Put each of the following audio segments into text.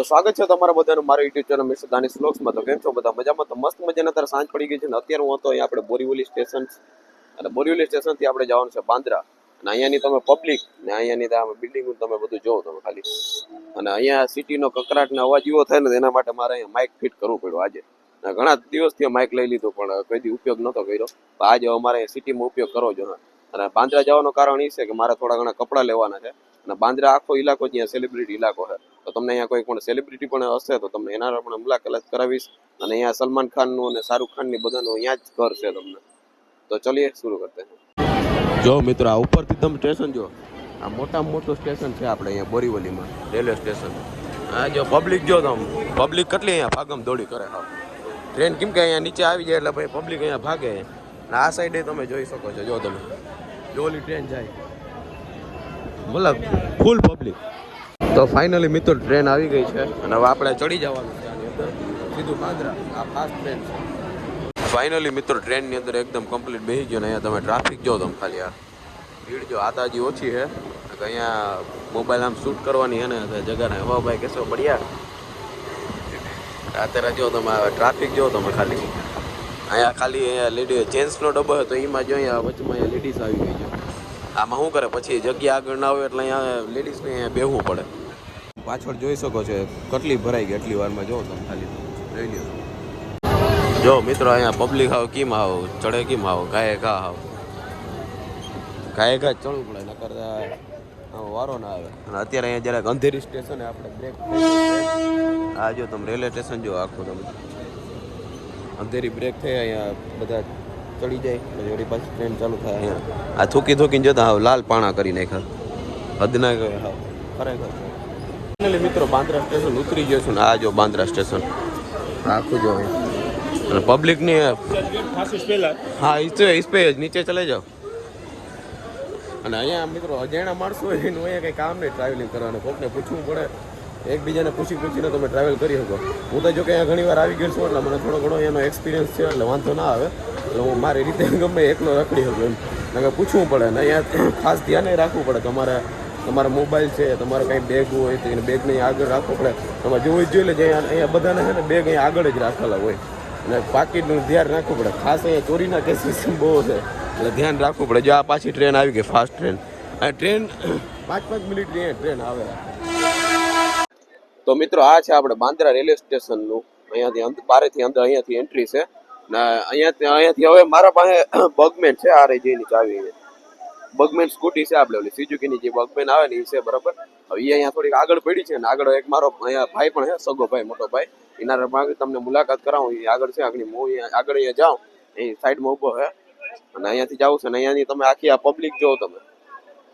સ્વાગત છે તમારા બધાનું મારા યુટ્યુબ ચેનલ મિસ્ટર દાનિશ વ્લોગ્સમાં. તો કેમ છો બધા મજામાં? તો મસ્ત મજાના અત્યારે સાંજ પડી ગઈ છે ને અત્યારે હું હતો અહીંયા આપણે બોરીવલી સ્ટેશન અને બોરીવલી સ્ટેશનથી આપણે જવાનું છે બાંદ્રા. અને અહીંયાની તમે પબ્લિક ને અહીંયાની બિલ્ડિંગ તમે બધું જોવો તમે ખાલી. અને અહીંયા સિટીનો કકરાટ ને અવાજ એવો થાય ને એના માટે મારે અહીંયા માઇક ફિટ કરવું પડ્યું આજે. ઘણા દિવસથી માઇક લઈ લીધું પણ કોઈ દી ઉપયોગ નહોતો કર્યો. આજે અમારે સિટીમાં ઉપયોગ કરવો જોઈએ. અને બાંદ્રા જવાનું કારણ એ છે કે મારે થોડા ઘણા કપડાં લેવાના છે. અને બાંદ્રા આખો ઇલાકો ત્યાં સેલિબ્રિટી ઇલાકો છે. તો તમને અહીંયા કોઈ પણ સેલિબ્રિટી પણ હશે તો તમને એના પણ મુલાકાત કરાવીશ. અને અહીંયા સલમાન ખાનનું અને શાહરુખ ખાનની બધાનું અહીંયા જ ઘર છે તમને. તો ચલીએ શરૂ કરતે हैं. જો મિત્રો આ ઉપરથી તમે સ્ટેશન જો, આ મોટામાં મોટું સ્ટેશન છે આપણે અહીંયા બોરીવલીમાં રેલવે સ્ટેશન. આ જો પબ્લિક જો તમે, પબ્લિક કેટલી અહીંયા ભાગમ દોડી કરે. હા ટ્રેન કેમ કે અહીંયા નીચે આવી જાય એટલે ભાઈ પબ્લિક અહીંયા ભાગે. અને આ સાઈડે તમે જોઈ શકો છો, જો તમે જો ઓલી ટ્રેન જાય મતલબ ફૂલ પબ્લિક. તો ફાઇનલી મિત્રો ટ્રેન આવી ગઈ છે અને હવે આપણે ચડી જવાનું છે આની અંદર સીધું બાંદ્રા. આ ફાસ્ટ ટ્રેન છે. ફાઇનલી મિત્રો ટ્રેનની અંદર એકદમ કમ્પ્લીટ બેસી ગયો ને અહીંયા તમે ટ્રાફિક જો તમે ખાલી. આ ભીડ જો આતાજી ઓછી છે કે અહીંયા મોબાઈલ આમ શૂટ કરવાની છે ને જગાને હવા ભાઈ કેસો બઢિયા. અત્યારે જો તમે ટ્રાફિક જો તમે ખાલી અહીંયા ખાલી અહીંયા લેડીઝ જેન્ટ્સનો ડબ્બો હોય તો એમાં જો અહીંયા વચમાં અહીંયા લેડીઝ આવી ગઈ છે. આમાં શું કરે પછી જગ્યા આગળ ના હોય એટલે અહીંયા લેડીઝને અહીંયા બેસવું પડે. પાછળ જોઈ શકો છો કેટલી ભરાઈ ગઈ એટલી વારમાં. જો તમે ખાલી જોઈ લ્યો. જો મિત્રો અહીંયા પબ્લિક આવ કેમ આવ ચડે કેમ આવ ગાય ઘા આવ ગાય ઘા ચડવું પડે નકર વારો ના આવે. અને અત્યારે અહીંયા જરાક અંધેરી સ્ટેશન આપણે બ્રેક. આ જો તમે રેલવે સ્ટેશન જો આખું તમે અંધેરી બ્રેક થઈ અહીંયા બધા ચડી જાય પછી વળી પાછી ટ્રેન ચાલુ થાય. અહીંયા આ થૂકી થૂકીને જતા હાવ લાલ પાણા કરી નાખ્યા. હદ ના ગયો હાવ ખરેખર. ફાઇનલી મિત્રો બાંદ્રા સ્ટેશન ઉતરી ગયો છું ને આ જો બાંદ્રા સ્ટેશન આખું જો. અને પબ્લિકની હા ઇસ પે જ નીચે ચલે જાઓ. અને અહીંયા મિત્રો અજાણ્યા માણસો હોય એનું અહીંયા કંઈ કામ નહીં ટ્રાવેલિંગ કરવાનું. કોકને પૂછવું પડે, એકબીજાને પૂછીને તમે ટ્રાવેલ કરી શકો. હું તો જો કે અહીંયા ઘણી વાર આવી ગયો છું એટલે મને થોડો ઘણો એનો એક્સપિરિયન્સ છે એટલે વાંધો ના આવે. એટલે હું મારી રીતે ગમે એકલો રખડી શકું એમ. કારણ કે પૂછવું પડે ને અહીંયા ખાસ ધ્યાને રાખવું પડે. તમારા મોબાઈલ છે, તમારે કંઈ બેગ હોય તો એને બેગને આગળ રાખવો પડે. તમારે જોવું જ જોઈએ એટલે અહીંયા બધાને છે ને બેગ અહીંયા આગળ જ રાખેલા હોય. અને પાકીટનું ધ્યાન રાખવું પડે. ખાસ અહીંયા ચોરીના કેસીસ બહુ છે એટલે ધ્યાન રાખવું પડે. જો આ પાછી ટ્રેન આવી ગઈ ફાસ્ટ ટ્રેન. આ ટ્રેન 5-5 મિનિટની અહીંયા ટ્રેન આવે. તો મિત્રો આ છે આપણે બાંદ્રા રેલવે સ્ટેશનનું. અહીંયાથી બારેથી અંદર અહીંયાથી એન્ટ્રી છે ને અહીંયાથી હવે મારા પાસે બગમેન છે. આ રહી જઈને ચાવી બગમેન સ્કૂટી છે આપણે ઓલી સુઝુકીની જે બગમેન આવે ને એ છે બરાબર. હવે એ અહીંયા થોડીક આગળ પડી છે ને આગળ એક મારો અહીંયા ભાઈ પણ છે, સગો ભાઈ મોટો ભાઈ. એના ભાગે તમને મુલાકાત કરાવું. એ આગળ છે આગળ હું આગળ અહીંયા જાઉં એ સાઈડમાં ઊભો છે અને અહીંયાથી જાઉં છે. ને અહીંયાની તમે આખી આ પબ્લિક જોવો તમે.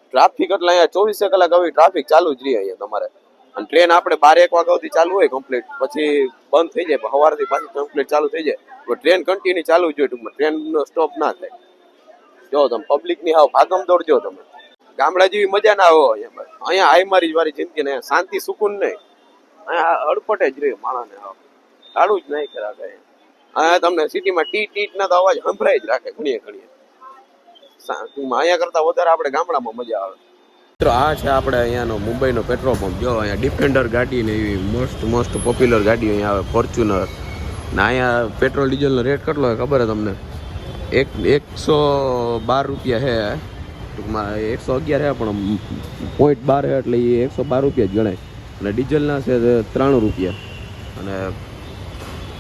ટ્રાફિક એટલે અહીંયા 24 કલાક આવી ટ્રાફિક ચાલુ જ રહી અહીંયા તમારે. અને ટ્રેન આપણે 12-1 વાગ્યા સુધી ચાલુ હોય કમ્પ્લીટ, પછી બંધ થઈ જાય. સવારથી પાછી કમ્પ્લીટ ચાલુ થઈ જાય. ટ્રેન કન્ટિન્યુ ચાલુ જ હોય ટૂંકમાં. ટ્રેનનો સ્ટોપ ના થાય. જો તમે પબ્લિકની હાવ ભાગમ દોડજો તમે. ગામડા જેવી મજા ના આવે અહીંયા. હાઈમારી વાળી જિંદગી ને શાંતિ સુકૂન નહીં. અહીંયા અડપટે જ રહે માણસને. હાવ સારું જ નહીં ખરાબ. અહીંયા તમને સિટીમાં ટીટ ના તો અવાજ સંભળાય જ રાખે ઘણીએ. અહીંયા કરતા વધારે આપણે ગામડામાં મજા આવે. મિત્રો આ છે આપણે અહીંયાનો મુંબઈનો પેટ્રોલ પંપ. જો અહીંયા ડિફેન્ડર ગાડી ને એવી મોસ્ટ પોપ્યુલર ગાડી અહીંયા આવે, ફોર્ચ્યુનર. ને અહીંયા પેટ્રોલ ડીઝલનો રેટ કેટલો હોય ખબર છે તમને? 112 રૂપિયા છે ટૂંકમાં. 111 છે પણ .12 છે એટલે એ 112 રૂપિયા જ ગણાય. અને ડીઝલના છે 93 રૂપિયા. અને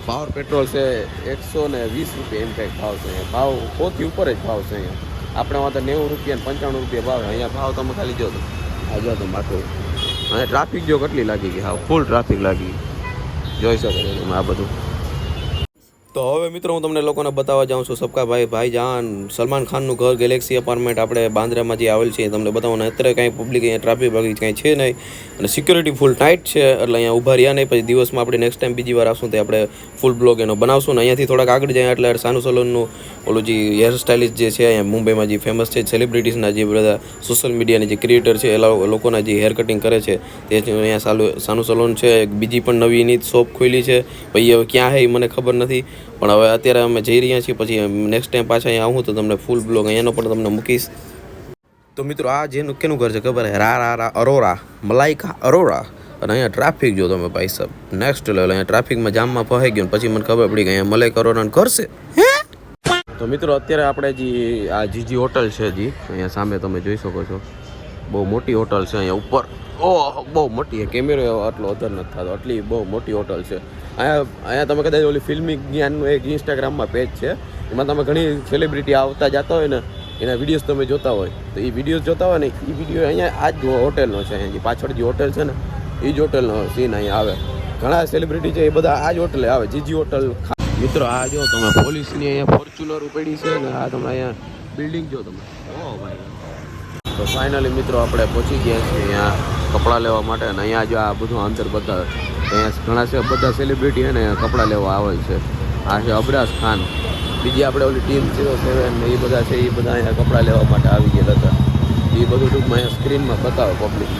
પાવર પેટ્રોલ છે 120 રૂપિયા એમ કંઈક ભાવ છે. ભાવ 100થી ઉપર જ ભાવ છે અહીંયા. આપણે વાંધો 90 રૂપિયા 95 રૂપિયા ભાવ. અહીંયા ભાવ તમે ખાલી જો તો આ જો તો માથું. અને ટ્રાફિક જો કેટલી લાગી ગઈ. હા ફૂલ ટ્રાફિક લાગી જોઈ શકો છો તમે આ બધું. તો હવે મિત્રો હું તમને લોકોને બતાવવા જાઉં છું સબકા ભાઈજાન સલમાન ખાનનું ઘર ગેલેક્સી અપાર્ટમેન્ટ આપણે બાંદ્રામાં જે આવેલ છે તમને બતાવવાનું. અત્યારે કાંઈ પબ્લિક અહીંયા ટ્રાફિક બાકી કાંઈ છે નહીં અને સિક્યોરિટી ફૂલ ટાઈટ છે એટલે અહીંયા ઊભા રહ્યા નહીં. પછી દિવસમાં આપણે નેક્સ્ટ ટાઈમ બીજી વાર આવશું તો આપણે ફૂલ બ્લોગ એનો બનાવશું. ને અહીંયાથી થોડાક આગળ જાય એટલે સાનુ સલૂનનું ઓલું જે હેર સ્ટાઇલિસ્ટ જે છે અહીંયા મુંબઈમાં જે ફેમસ છે સેલિબ્રિટીઝના જે બધા સોશિયલ મીડિયાની જે ક્રિએટર છે એ લોકોના જે હેર કટિંગ કરે છે તે અહીંયા સાનુ સલૂન છે. બીજી પણ નવી એની શોપ ખોલી છે. ભાઈ હવે ક્યાં છે એ મને ખબર નથી પણ હવે અત્યારે અમે જઈ રહ્યા છીએ. પછી નેક્સ્ટ ટાઈમ પાછા અહીંયા આવું તો તમને ફૂલ બ્લોગ અહીંયાનો પણ તમને મૂકીશ. તો મિત્રો આ જેનું કેનું ઘર છે ખબર હે? રા અરોરા, મલાઈકા અરોરા. અને અહીંયા ટ્રાફિક જો તમે ભાઈ સાહેબ નેક્સ્ટ લેવલ. અહીંયા ટ્રાફિકમાં જામમાં ફસાઈ ગયો પછી મને ખબર પડી કે અહીંયા મલાઈ કરોના કરશે. તો મિત્રો અત્યારે આપણે આ જીજી હોટલ છે અહીંયા સામે તમે જોઈ શકો છો. બહુ મોટી હોટલ છે અહીંયા ઉપર. ઓહ બહુ મોટી છે. કેમેરો આટલો અધર નથી થતો. આટલી બહુ મોટી હોટલ છે. અહીંયા તમે કદાચ ઓલી ફિલ્મી જ્ઞાનનું એક ઇન્સ્ટાગ્રામમાં પેજ છે. એમાં તમે ઘણી સેલિબ્રિટી આવતા જતા હોય ને એના વિડીયોઝ તમે જોતા હોય તો એ વિડીયોઝ જોતા હોય ને એ વિડીયો અહીંયા આ જ હોટલનો છે. અહીંયા પાછળ જે હોટેલ છે ને એ જ હોટલનો સીન અહીંયા આવે. ઘણા સેલિબ્રિટી છે એ બધા આ જ હોટલે આવે. જીજી હોટલ. મિત્રો આ જો તમે પોલીસની અહીંયા ફોર્ચ્યુનર પડી છે ને આ તમે અહીંયા બિલ્ડિંગ જો તમે. ઓહ ભાઈ. તો ફાઇનલી મિત્રો આપણે પહોંચી ગયા છીએ અહીંયા કપડાં લેવા માટે. અને અહીંયા જો આ બધું અંદર બતાવે અહીંયા ઘણા છે બધા સેલિબ્રિટી છે ને કપડાં લેવા આવે છે. આ છે અબરાઝ ખાન. બીજી આપણે ઓલી ટીમ 07 ને એ બધા છે એ બધા અહીંયા કપડાં લેવા માટે આવી ગયેલા હતા. એ બધું ટૂંકમાં અહીંયા સ્ક્રીનમાં બતાવે પબ્લિક.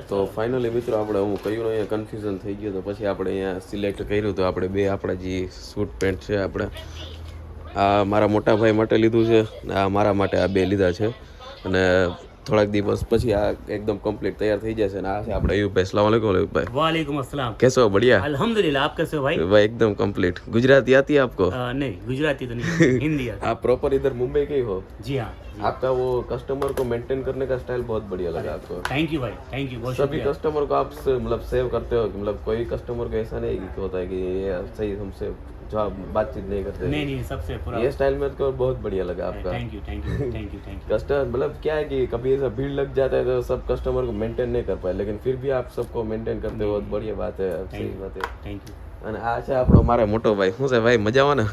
તો ફાઇનલી મિત્રો આપણે હું કહ્યું અહીંયા કન્ફ્યુઝન થઈ ગયું તો પછી આપણે અહીંયા સિલેક્ટ કર્યું તો આપણે બે આપણા જે સૂટ પેન્ટ છે આપણે આ મારા મોટા ભાઈ માટે લીધું છે આ મારા માટે આ બે લીધા છે. અને થોડાક દિવસ પછી આ એકદમ કમ્પ્લીટ તૈયાર થઈ જશે. અને આ છે આપણે અયુબભાઈ. अस्सलाम वालेकुम अयुबभाई. वालेकुम अस्सलाम. कैसे हो? बढ़िया अल्हम्दुलिल्लाह. आप कैसे हो भाई? भाई एकदम कंप्लीट. गुजराती आती है आपको? नहीं गुजराती तो नहीं हिंदी आती. आप प्रॉपर इधर मुंबई के ही हो? जी हाँ. आपका वो कस्टमर को मेंटेन करने का स्टाइल बहुत बढ़िया लगा आपको. थैंक यू भाई. Thank you. बहुत सभी शुक्रिया. कस्टमर को आप मतलब सेव करते हो कि मतलब कोई कस्टमर को ऐसा नहीं कि होता है कि ये सही हमसे जो आप बातचीत नहीं करते. नहीं सबसे पूरा ये स्टाइल में तो बहुत बढ़िया लगा आपका. Thank you thank you thank you thank you. Customer मतलब क्या है कि कभी ऐसा भीड़ लग जाता है तो सब कस्टमर को मेंटेन नहीं कर पाए लेकिन फिर भी आप सबको मेंटेन करते हो. बहुत बढ़िया बात है. सही बात है. Thank you. અને આ છે આપણો મારે મોટો ભાઈ. શું છે ભાઈ મજામાં ને?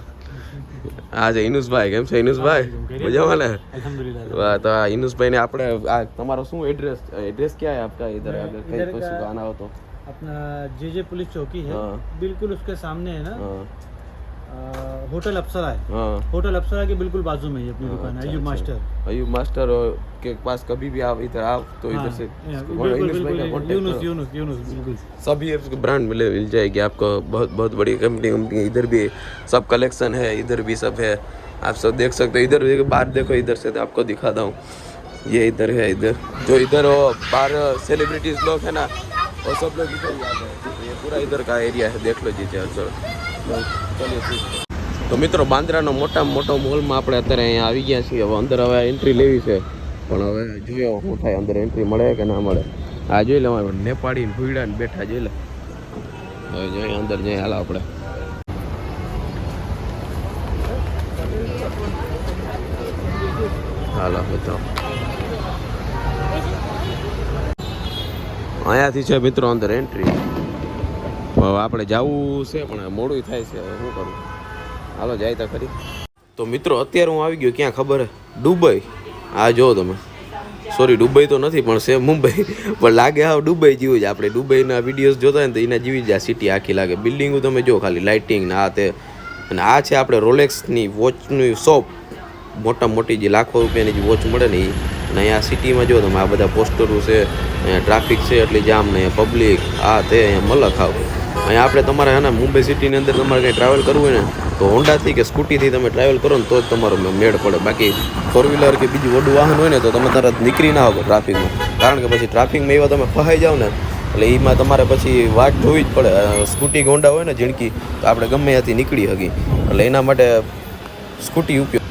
આ છે ઇનુસભાઈ. કેમ છે ઇનુસભાઈ? મજામાં ને? अल्हम्दुलिल्लाह. वाह. तो આ ઇનુસભાઈ ને આપણે આ તમારો શું एड्रेस क्या है आपका इधर अगर कहीं किसी को आना हो तो? अपना जे पुलिस चौकी है हाँ. बिल्कुल उसके सामने है ना. हाँ होटल अप्सरा है. हाँ. होटल अप्सरा के बिल्कुल बाजू में ही अपनी दुकान है. अयूब मास्टर. अयूब मास्टर के पास कभी भी आप इधर आओ तो इधर से यूनुस बिल्कुल सभी ब्रांड मिल जाएगी आपको. बहुत बहुत बड़ी कंपनी. इधर भी सब कलेक्शन है. इधर भी सब है. आप सब देख सकते हो. इधर बाहर देखो. इधर से तो आपको दिखाता हूँ. ये इधर है. इधर जो इधर वो बाहर सेलिब्रिटीज लोग है ना वो सब लोग इधर ही आते हैं. ये पूरा इधर का एरिया है. देख लो जी. चलो તો મિત્રો બાંદ્રાનો મોટામાં મોટો મોલમાં આપણે અત્યારે અહીંયા આવી ગયા છીએ. હવે અંદર હવે એન્ટ્રી લેવી છે પણ હવે જોઈએ શું થાય. અંદર એન્ટ્રી મળે કે ના મળે. આ જોઈ લે નેપાળી ભૂયડા ને બેઠા જોઈ લે. હવે જોઈએ અંદર જઈએ. હાલ આપણે હાલો બતાવો. અહીંયાથી છે મિત્રો અંદર એન્ટ્રી. હવે આપણે જવું છે પણ મોડું થાય છે. હવે શું કરું. હાલો જાય તો ખરી. તો મિત્રો અત્યારે હું આવી ગયો ક્યાં ખબર હે? દુબઈ. આ જો તમે. સોરી દુબઈ તો નથી પણ છે મુંબઈ. પણ લાગે હા દુબઈ જેવું જ. આપણે દુબઈના વિડીયોઝ જોતા હોય ને તો એના જેવી જ આ સિટી આખી લાગે. બિલ્ડિંગો તમે જો ખાલી લાઇટિંગ ને આ તે. અને આ છે આપણે રોલેક્સની વોચની શોપ. મોટા મોટી જે લાખો રૂપિયાની જે વોચ મળે ને એ. અને અહીંયા સિટીમાં જો તમે આ બધા પોસ્ટરો છે. અહીંયા ટ્રાફિક છે એટલી જામ ને અહીંયા પબ્લિક આ તે અહીંયા મલક આવ. અહીંયા આપણે તમારે હે ને મુંબઈ સિટીની અંદર તમારે કંઈ ટ્રાવેલ કરવું હોય ને તો હોન્ડાથી કે સ્કૂટીથી તમે ટ્રાવેલ કરો ને તો જ તમારો મેળ પડે. બાકી ફોર વ્હીલર કે બીજું વડું વાહન હોય ને તો તમે તરત નીકળી ના આવો ટ્રાફિકમાં. કારણ કે પછી ટ્રાફિકમાં એવા તમે ફસાઈ જાઓ ને એટલે એમાં તમારે પછી વાટ જોવી જ પડે. સ્કૂટી હોન્ડા હોય ને ઝીણકી તો આપણે ગમે ત્યાંથી નીકળી શકી. એટલે એના માટે સ્કૂટી ઉપયોગ